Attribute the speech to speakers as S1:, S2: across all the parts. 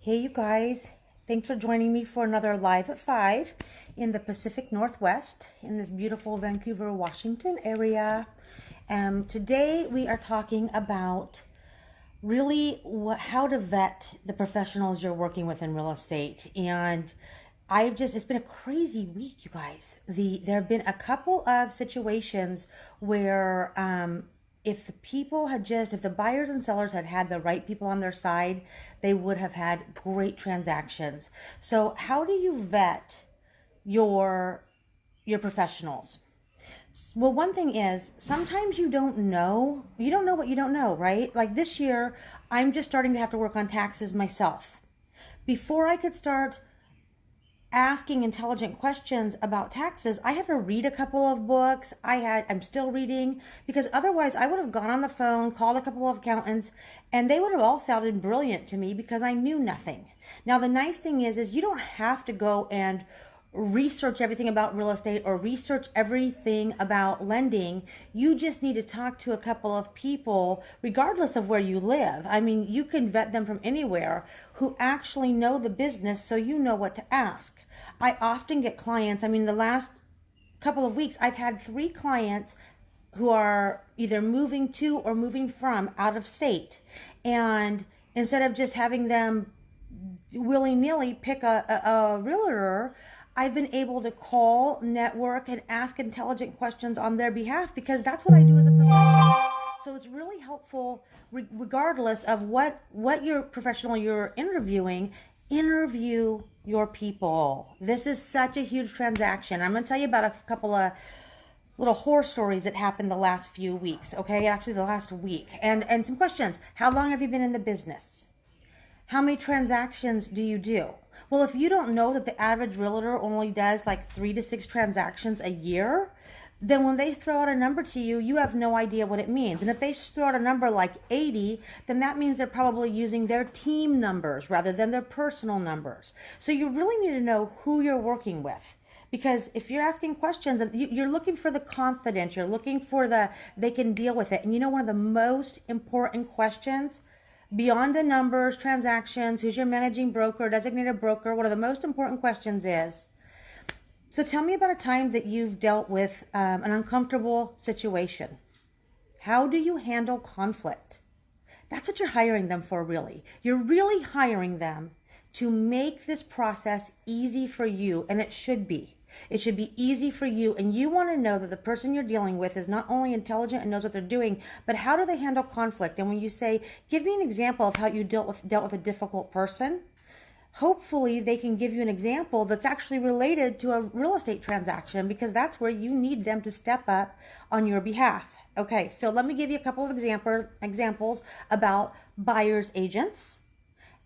S1: Hey, you guys. Thanks for joining me for another Live at 5 in the Pacific Northwest in this beautiful Vancouver, Washington area. Today we are talking about really how to vet the professionals you're working with in real estate. And it's been a crazy week, you guys. There have been a couple of situations where if the buyers and sellers had had the right people on their side, they would have had great transactions. So how do you vet your professionals? Well, one thing is sometimes you don't know what you don't know, right? Like this year, I'm just starting to have to work on taxes myself. Before I could start asking intelligent questions about taxes, I had to read a couple of books. I'm still reading, because otherwise I would have gone on the phone, called a couple of accountants, and they would have all sounded brilliant to me because I knew nothing. Now, the nice thing is you don't have to go and research everything about real estate or research everything about lending. You just need to talk to a couple of people, regardless of where you live. I mean, you can vet them from anywhere who actually know the business, so you know what to ask. I often get clients, the last couple of weeks, I've had 3 clients who are either moving to or moving from out of state. And instead of just having them willy-nilly pick a realtor, I've been able to call, network, and ask intelligent questions on their behalf, because that's what I do as a professional. So it's really helpful, regardless of what your professional you're interviewing. Interview your people. This is such a huge transaction. I'm going to tell you about a couple of little horror stories that happened the last few weeks. Okay, actually the last week, and some questions. How long have you been in the business? How many transactions do you do? Well, if you don't know that the average realtor only does like 3 to 6 transactions a year, then when they throw out a number to you, you have no idea what it means. And if they throw out a number like 80, then that means they're probably using their team numbers rather than their personal numbers. So you really need to know who you're working with. Because if you're asking questions, you're looking for the confidence, you're looking for they can deal with it. And you know, one of the most important questions beyond the numbers, transactions, who's your managing broker, designated broker, one of the most important questions is, so tell me about a time that you've dealt with an uncomfortable situation. How do you handle conflict? That's what you're hiring them for, really. You're really hiring them to make this process easy for you, and it should be. It should be easy for you, and you want to know that the person you're dealing with is not only intelligent and knows what they're doing, but how do they handle conflict? And when you say, give me an example of how you dealt with a difficult person, hopefully they can give you an example that's actually related to a real estate transaction, because that's where you need them to step up on your behalf. Okay, so let me give you a couple of examples about buyer's agents,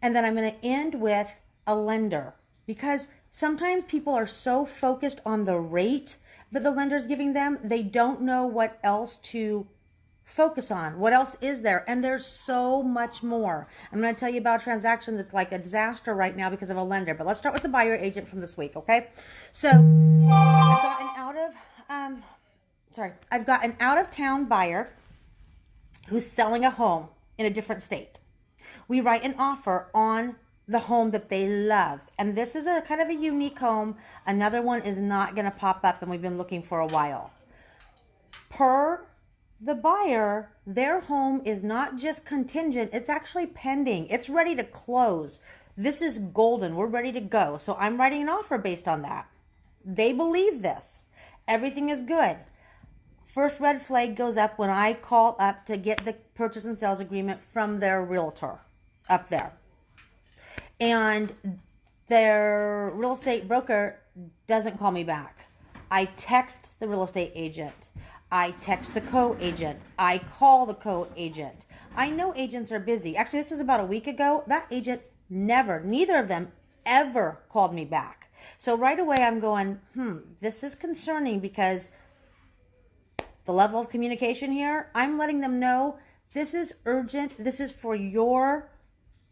S1: and then I'm going to end with a lender, because sometimes people are so focused on the rate that the lender's giving them, they don't know what else to focus on. What else is there? And there's so much more. I'm going to tell you about a transaction that's like a disaster right now because of a lender. But let's start with the buyer agent from this week, okay? So I've got an out-of-town buyer who's selling a home in a different state. We write an offer on the home that they love. And this is a kind of a unique home. Another one is not going to pop up, and we've been looking for a while. Per the buyer, their home is not just contingent, it's actually pending. It's ready to close. This is golden. We're ready to go. So I'm writing an offer based on that. They believe this. Everything is good. First red flag goes up when I call up to get the purchase and sales agreement from their realtor up there. And their real estate broker doesn't call me back. I text the real estate agent. I text the co-agent. I call the co-agent. I know agents are busy. Actually, this was about a week ago. That agent neither of them ever called me back. So right away I'm going, this is concerning, because the level of communication here, I'm letting them know this is urgent. This is for your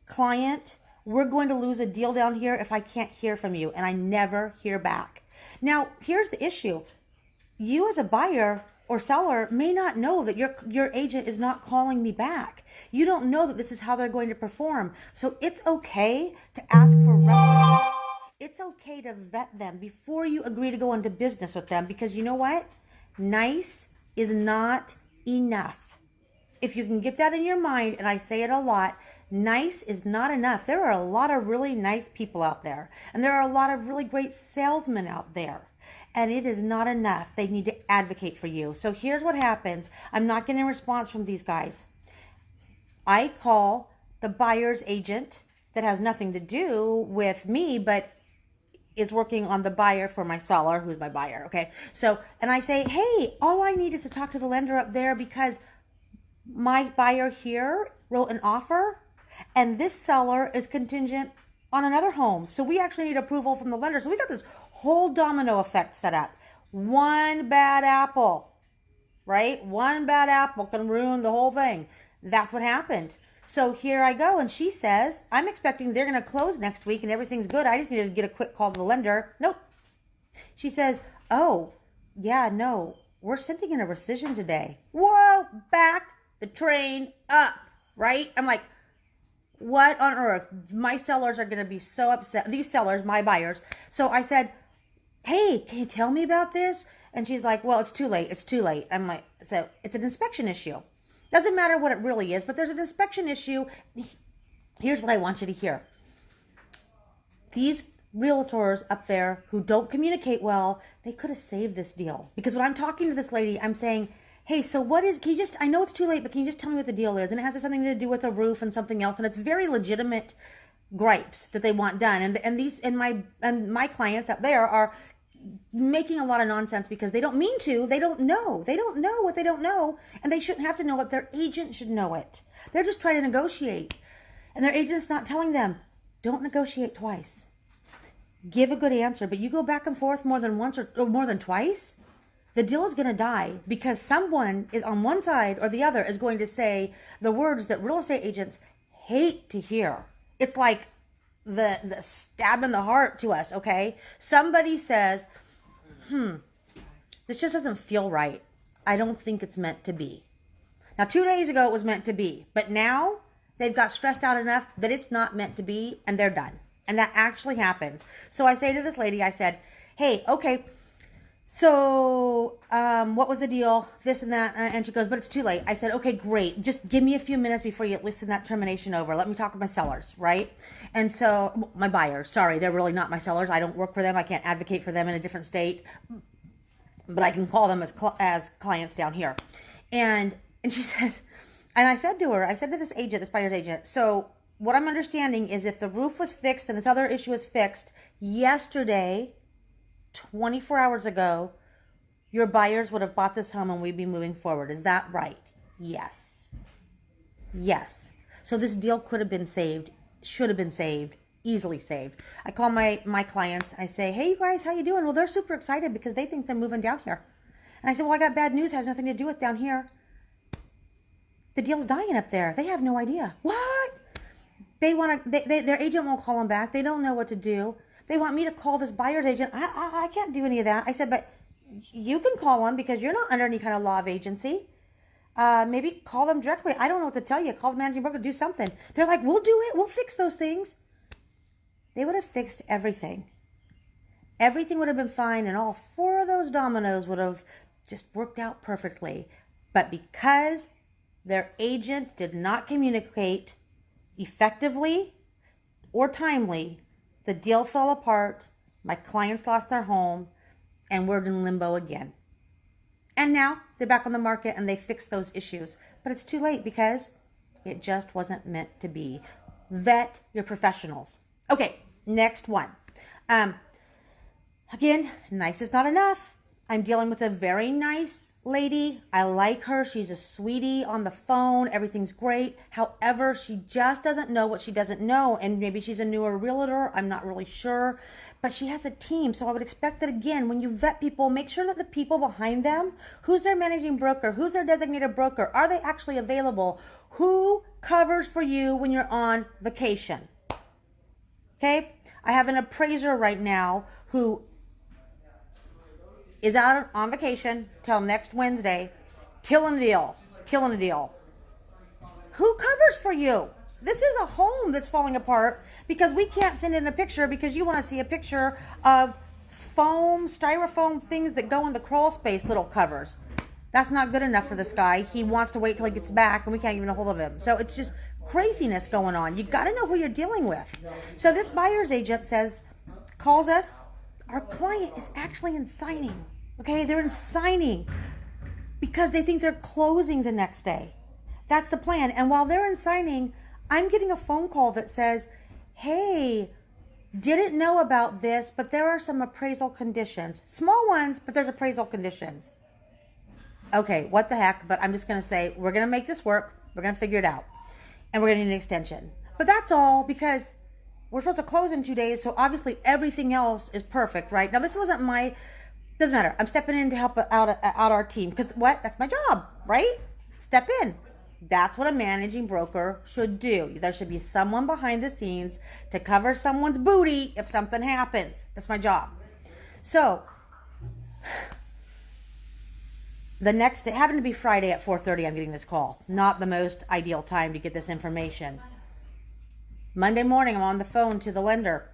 S1: client. We're going to lose a deal down here if I can't hear from you. And I never hear back. Now, here's the issue. You as a buyer or seller may not know that your agent is not calling me back. You don't know that this is how they're going to perform. So it's okay to ask for references. It's okay to vet them before you agree to go into business with them, because you know what? Nice is not enough. If you can get that in your mind, and I say it a lot, nice is not enough. There are a lot of really nice people out there, and there are a lot of really great salesmen out there, and it is not enough. They need to advocate for you. So here's what happens. I'm not getting a response from these guys. I call the buyer's agent that has nothing to do with me, but is working on the buyer for my seller, who's my buyer. Okay. So, and I say, hey, all I need is to talk to the lender up there because my buyer here wrote an offer and this seller is contingent on another home. So we actually need approval from the lender. So we got this whole domino effect set up. One bad apple, right? One bad apple can ruin the whole thing. That's what happened. So here I go, and she says, I'm expecting they're going to close next week and everything's good. I just need to get a quick call to the lender. Nope. She says, oh, yeah, no, we're sending in a rescission today. Whoa, back the train up, right? I'm like, what on earth? My sellers are going to be so upset. These sellers, my buyers. So I said, hey, can you tell me about this? And she's like, well, it's too late. It's too late. I'm like, so it's an inspection issue. Doesn't matter what it really is, but there's an inspection issue. Here's what I want you to hear. These realtors up there who don't communicate well, they could have saved this deal. Because when I'm talking to this lady, I'm saying, hey, so can you just, I know it's too late, but can you just tell me what the deal is? And it has something to do with a roof and something else. And it's very legitimate gripes that they want done. And my clients up there are making a lot of nonsense because they don't mean to. They don't know. They don't know what they don't know. And they shouldn't have to know it. Their agent should know it. They're just trying to negotiate. And their agent's not telling them, don't negotiate twice. Give a good answer. But you go back and forth more than once or more than twice, the deal is going to die because someone is on one side or the other is going to say the words that real estate agents hate to hear. It's like the stab in the heart to us, okay? Somebody says, this just doesn't feel right. I don't think it's meant to be. Now, 2 days ago, it was meant to be. But now, they've got stressed out enough that it's not meant to be, and they're done. And that actually happens. So I say to this lady, I said, hey, okay, so what was the deal? This and that. And she goes, but it's too late. I said, okay, great. Just give me a few minutes before you listen that termination over. Let me talk with my sellers, right? And so my buyers, sorry, they're really not my sellers. I don't work for them. I can't advocate for them in a different state, but I can call them as clients down here. And she says, and I said to her, I said to this agent, this buyer's agent, so what I'm understanding is if the roof was fixed and this other issue was fixed yesterday, 24 hours ago, your buyers would have bought this home and we'd be moving forward. Is that right? Yes. Yes. So this deal could have been saved, should have been saved, easily saved. I call my clients. I say, hey, you guys, how you doing? Well, they're super excited because they think they're moving down here. And I said, well, I got bad news. It has nothing to do with down here. The deal's dying up there. They have no idea. What? They want to, their agent won't call them back. They don't know what to do. They want me to call this buyer's agent. I can't do any of that. I said, but you can call them because you're not under any kind of law of agency. Maybe call them directly. I don't know what to tell you. Call the managing broker, do something. They're like, we'll do it. We'll fix those things. They would have fixed everything. Everything would have been fine, and all 4 of those dominoes would have just worked out perfectly. But because their agent did not communicate effectively or timely, the deal fell apart, my clients lost their home, and we're in limbo again. And now they're back on the market and they fixed those issues. But it's too late because it just wasn't meant to be. Vet your professionals. Okay, next one. Again, nice is not enough. I'm dealing with a very nice lady. I like her. She's a sweetie on the phone. Everything's great. However, she just doesn't know what she doesn't know. And maybe she's a newer realtor. I'm not really sure. But she has a team. So I would expect that, again, when you vet people, make sure that the people behind them, who's their managing broker? Who's their designated broker? Are they actually available? Who covers for you when you're on vacation? Okay? I have an appraiser right now who is out on vacation till next Wednesday, killing a deal, killing a deal. Who covers for you? This is a home that's falling apart because we can't send in a picture because you want to see a picture of foam, styrofoam things that go in the crawl space, little covers. That's not good enough for this guy. He wants to wait till he gets back and we can't even get a hold of him. So it's just craziness going on. You got to know who you're dealing with. So this buyer's agent calls us. Our client is actually in signing. Okay, they're in signing because they think they're closing the next day. That's the plan. And while they're in signing, I'm getting a phone call that says, hey, didn't know about this, but there are some appraisal conditions. Small ones, but there's appraisal conditions. Okay, what the heck? But I'm just going to say, we're going to make this work. We're going to figure it out. And we're going to need an extension. But that's all because we're supposed to close in 2 days. So obviously everything else is perfect, right? Now, this wasn't doesn't matter. I'm stepping in to help out our team because what? That's my job, right? Step in. That's what a managing broker should do. There should be someone behind the scenes to cover someone's booty if something happens. That's my job. So the next day, it happened to be Friday at 4:30, I'm getting this call. Not the most ideal time to get this information. Monday morning, I'm on the phone to the lender.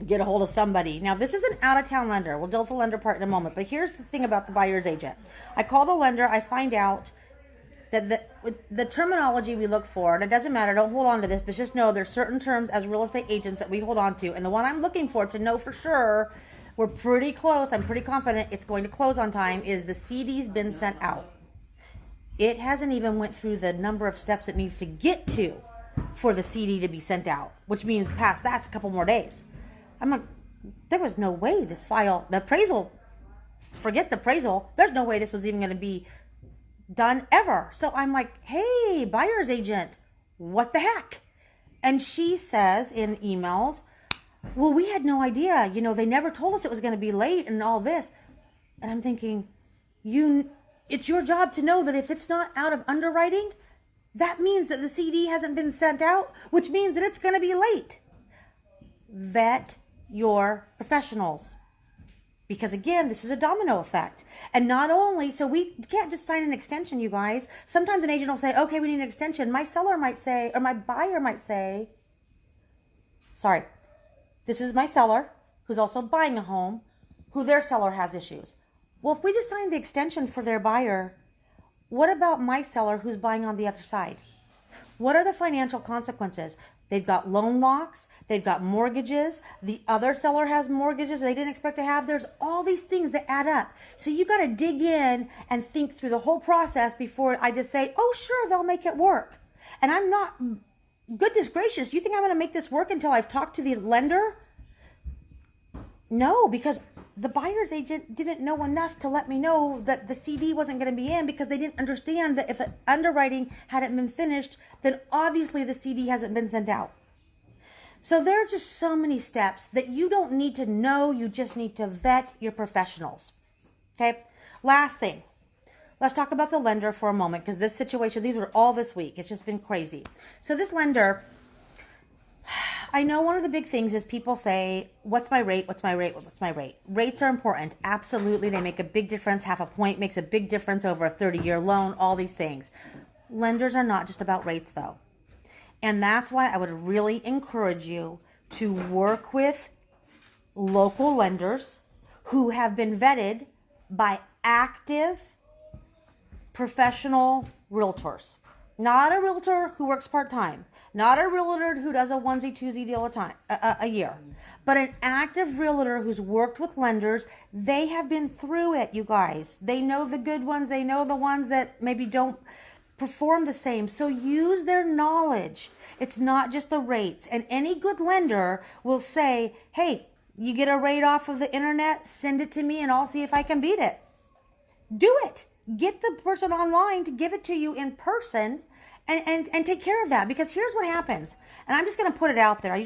S1: Get a hold of somebody. Now, this is an out-of-town lender. We'll deal with the lender part in a moment. But here's the thing about the buyer's agent. I call the lender. I find out that the terminology we look for, and it doesn't matter, don't hold on to this, but just know there's certain terms as real estate agents that we hold on to. And the one I'm looking for to know for sure we're pretty close, I'm pretty confident it's going to close on time, is the CD's been sent out. It hasn't even went through the number of steps it needs to get to for the CD to be sent out, which means past that's a couple more days. I'm like, there was no way this file, the appraisal, forget the appraisal, there's no way this was even going to be done ever. So I'm like, hey, buyer's agent, what the heck? And she says in emails, well, we had no idea. They never told us it was going to be late and all this. And I'm thinking, it's your job to know that if it's not out of underwriting, that means that the CD hasn't been sent out, which means that it's going to be late. Vet your professionals. Because again, this is a domino effect. And not only, so we can't just sign an extension, you guys. Sometimes an agent will say, okay, we need an extension. My seller might say, or my buyer might say, sorry, this is my seller who's also buying a home, who their seller has issues. Well, if we just signed the extension for their buyer, what about my seller who's buying on the other side? What are the financial consequences? They've got loan locks. They've got mortgages. The other seller has mortgages they didn't expect to have. There's all these things that add up. So you got to dig in and think through the whole process before I just say, oh, sure, they'll make it work. And I'm not, goodness gracious, you think I'm going to make this work until I've talked to the lender? No, because the buyer's agent didn't know enough to let me know that the CD wasn't going to be in because they didn't understand that if underwriting hadn't been finished, then obviously the CD hasn't been sent out. So there are just so many steps that you don't need to know. You just need to vet your professionals. Okay. Last thing. Let's talk about the lender for a moment because this situation, these were all this week. It's just been crazy. So this lender, I know one of the big things is people say, what's my rate? What's my rate? What's my rate? Rates are important. Absolutely. They make a big difference. Half a point makes a big difference over a 30-year loan, all these things. Lenders are not just about rates though. And that's why I would really encourage you to work with local lenders who have been vetted by active professional realtors. Not a realtor who works part-time. Not a realtor who does a onesie-twosie deal a year. But an active realtor who's worked with lenders. They have been through it, you guys. They know the good ones. They know the ones that maybe don't perform the same. So use their knowledge. It's not just the rates. And any good lender will say, hey, you get a rate off of the internet, send it to me and I'll see if I can beat it. Do it. Get the person online to give it to you in person and take care of that. Because here's what happens. And I'm just going to put it out there. I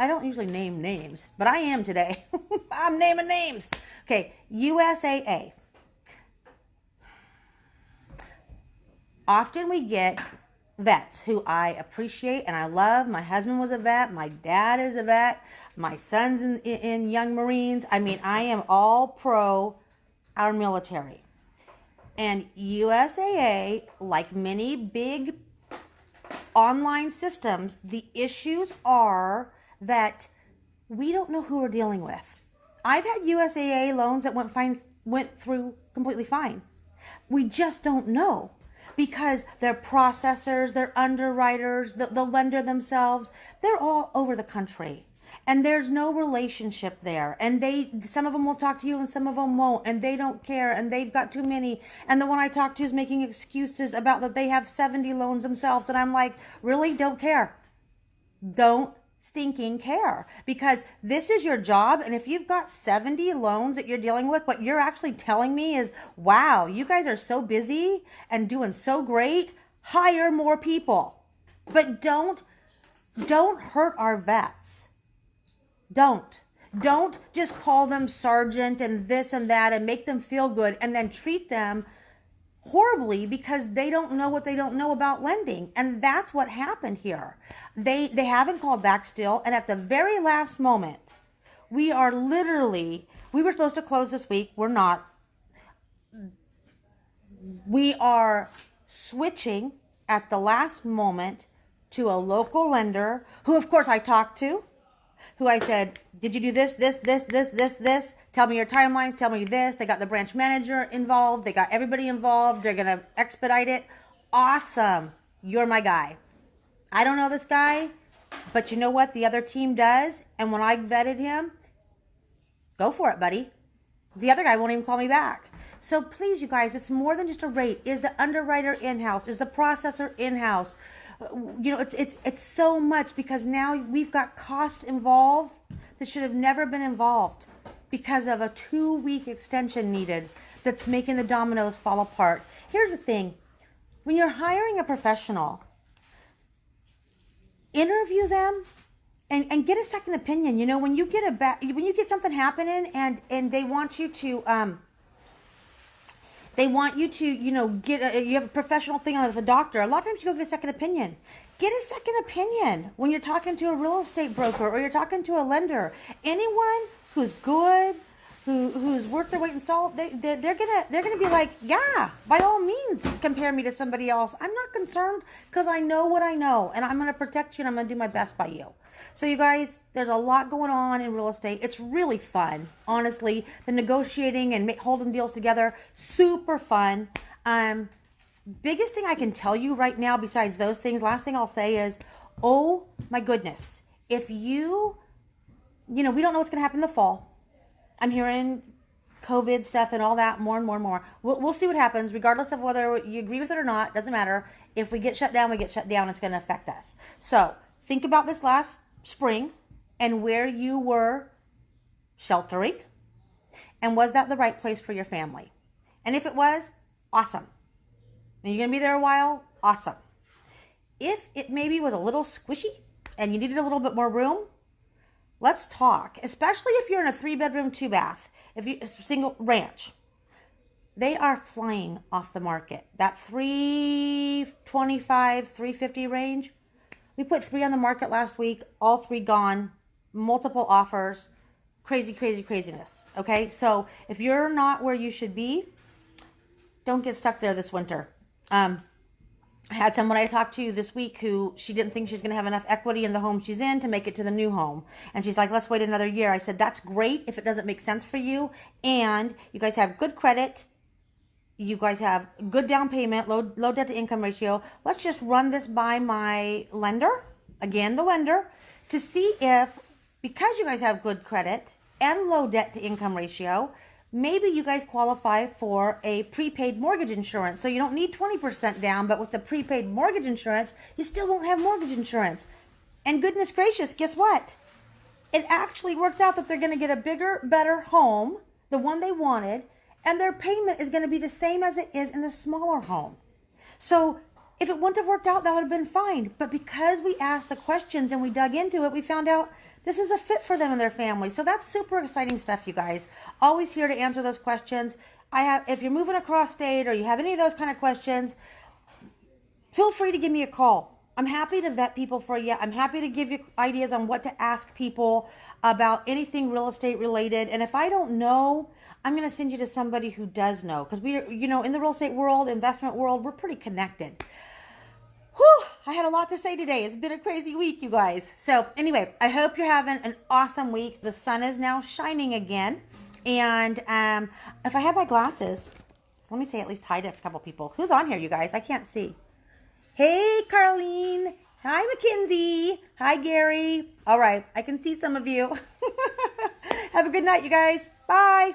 S1: don't usually name names, but I am today. I'm naming names. Okay. USAA. Often we get vets who I appreciate and I love. My husband was a vet. My dad is a vet. My son's in Young Marines. I mean, I am all pro our military. And USAA, like many big online systems, the issues are that we don't know who we're dealing with. I've had USAA loans that went through completely fine. We just don't know because their processors, their underwriters, the lender themselves, they're all over the country. And there's no relationship there. And some of them will talk to you and some of them won't. And they don't care. And they've got too many. And the one I talked to is making excuses about that they have 70 loans themselves. And I'm like, really? Don't care. Don't stinking care. Because this is your job. And if you've got 70 loans that you're dealing with, what you're actually telling me is, wow, you guys are so busy and doing so great. Hire more people. But don't hurt our vets. Don't just call them sergeant and this and that and make them feel good and then treat them horribly because they don't know what they don't know about lending. And that's what happened here. They haven't called back still. And at the very last moment, we were supposed to close this week. We're not. We are switching at the last moment to a local lender who, of course, I talked to. Who I said, did you do this? Tell me your timelines. Tell me this. They got the branch manager involved. They got everybody involved. They're going to expedite it. Awesome. You're my guy. I don't know this guy, but you know what the other team does? And when I vetted him, go for it, buddy. The other guy won't even call me back. So please, you guys, it's more than just a rate. Is the underwriter in-house? Is the processor in-house? You know, it's so much because now we've got cost involved that should have never been involved because of a 2-week extension needed that's making the dominoes fall apart. Here's the thing. When you're hiring a professional, interview them and get a second opinion. You know, when you get something happening and they want you to you know, you have a professional thing with a doctor. A lot of times you go get a second opinion. Get a second opinion when you're talking to a real estate broker or you're talking to a lender. Anyone who's good, who's worth their weight in salt, they're gonna be like, yeah, by all means, compare me to somebody else. I'm not concerned because I know what I know, and I'm gonna protect you and I'm gonna do my best by you. So you guys, there's a lot going on in real estate. It's really fun, honestly. The negotiating and holding deals together, super fun. Biggest thing I can tell you right now besides those things, last thing I'll say is, oh my goodness. If you know, we don't know what's going to happen in the fall. I'm hearing COVID stuff and all that more and more and more. We'll see what happens, regardless of whether you agree with it or not. Doesn't matter. If we get shut down, we get shut down. It's going to affect us. So think about this last spring and where you were sheltering, and was that the right place for your family? And if it was, awesome. And you're going to be there a while, awesome. If it maybe was a little squishy and you needed a little bit more room, let's talk, especially if you're in a 3-bedroom, 2-bath, if you a single ranch. They are flying off the market. That $325, $350 range. We put 3 on the market last week, all 3 gone, multiple offers, craziness. Okay, so if you're not where you should be, don't get stuck there this winter. I had someone I talked to this week who she didn't think she's going to have enough equity in the home she's in to make it to the new home. And she's like, let's wait another year. I said, that's great if it doesn't make sense for you. And you guys have good credit. You guys have good down payment, low debt to income ratio. Let's just run this by my lender, again, the lender, to see if, because you guys have good credit and low debt to income ratio, maybe you guys qualify for a prepaid mortgage insurance. So you don't need 20% down, but with the prepaid mortgage insurance, you still won't have mortgage insurance. And goodness gracious, guess what? It actually works out that they're going to get a bigger, better home, the one they wanted, and their payment is going to be the same as it is in the smaller home. So if it wouldn't have worked out, that would have been fine. But because we asked the questions and we dug into it, we found out this is a fit for them and their family. So that's super exciting stuff, you guys. Always here to answer those questions. If you're moving across state or you have any of those kind of questions, feel free to give me a call. I'm happy to vet people for you. I'm happy to give you ideas on what to ask people about anything real estate related. And if I don't know, I'm going to send you to somebody who does know, because we're, in the real estate world, investment world, we're pretty connected. Whew, I had a lot to say today. It's been a crazy week, you guys. So anyway, I hope you're having an awesome week. The sun is now shining again. And if I have my glasses, let me say at least hi to a couple people. Who's on here, you guys? I can't see. Hey, Carlene. Hi, Mackenzie. Hi, Gary. All right, I can see some of you. Have a good night, you guys. Bye.